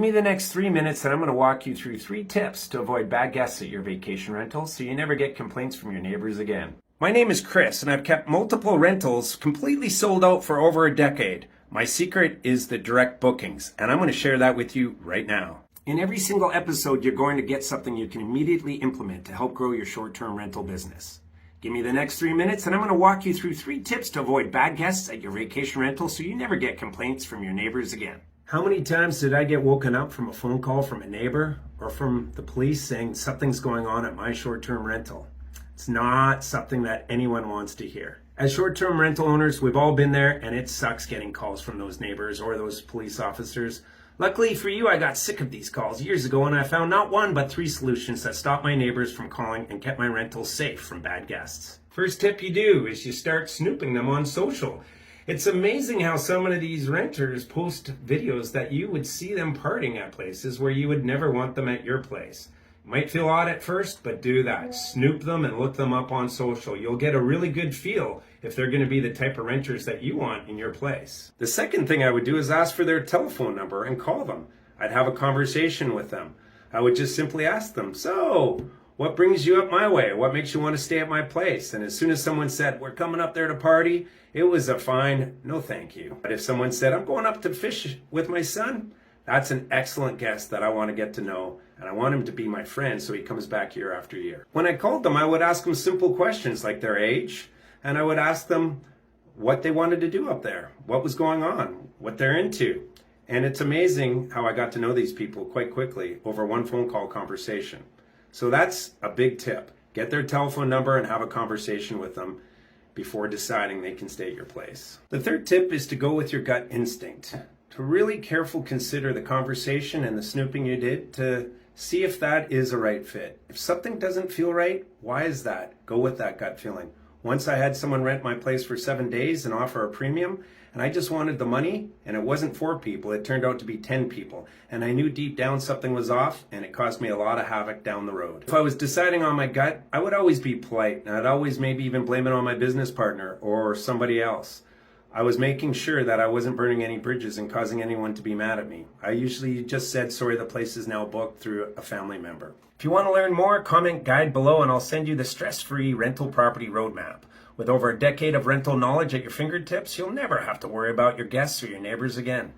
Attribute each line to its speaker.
Speaker 1: me the next 3 minutes and I'm going to walk you through 3 tips to avoid bad guests at your vacation rental so you never get complaints from your neighbors again. My name is Chris and I've kept multiple rentals completely sold out for over a decade. My secret is the direct bookings, and I'm going to share that with you right now. In every single episode, you're going to get something you can immediately implement to help grow your short-term rental business. Give me the next 3 minutes and I'm going to walk you through 3 tips to avoid bad guests at your vacation rental so you never get complaints from your neighbors again. How many times did I get woken up from a phone call from a neighbor or from the police saying something's going on at my short-term rental? It's not something that anyone wants to hear. As short-term rental owners, we've all been there, and it sucks getting calls from those neighbors or those police officers. Luckily for you, I got sick of these calls years ago, and I found not 1 but 3 solutions that stopped my neighbors from calling and kept my rentals safe from bad guests. First tip you do is you start snooping them on social. It's amazing how some of these renters post videos that you would see them partying at places where you would never want them at your place. Might feel odd at first, but do that. Snoop them and look them up on social. You'll get a really good feel if they're going to be the type of renters that you want in your place. The second thing I would do is ask for their telephone number and call them. I'd have a conversation with them. I would just simply ask them, so, what brings you up my way? What makes you want to stay at my place? And as soon as someone said, we're coming up there to party, it was a fine, no thank you. But if someone said, I'm going up to fish with my son, that's an excellent guest that I want to get to know, and I want him to be my friend so he comes back year after year. When I called them, I would ask them simple questions like their age, and I would ask them what they wanted to do up there, what was going on, what they're into. And it's amazing how I got to know these people quite quickly over 1 phone call conversation. So that's a big tip. Get their telephone number and have a conversation with them before deciding they can stay at your place. The third tip is to go with your gut instinct. To really careful consider the conversation and the snooping you did to see if that is a right fit. If something doesn't feel right, why is that? Go with that gut feeling. Once I had someone rent my place for 7 days and offer a premium, and I just wanted the money, and it wasn't 4 people, it turned out to be 10 people. And I knew deep down something was off, and it caused me a lot of havoc down the road. If I was deciding on my gut, I would always be polite, and I'd always maybe even blame it on my business partner or somebody else. I was making sure that I wasn't burning any bridges and causing anyone to be mad at me. I usually just said, sorry, the place is now booked through a family member. If you want to learn more, comment guide below and I'll send you the stress-free rental property roadmap. With over a decade of rental knowledge at your fingertips, you'll never have to worry about your guests or your neighbors again.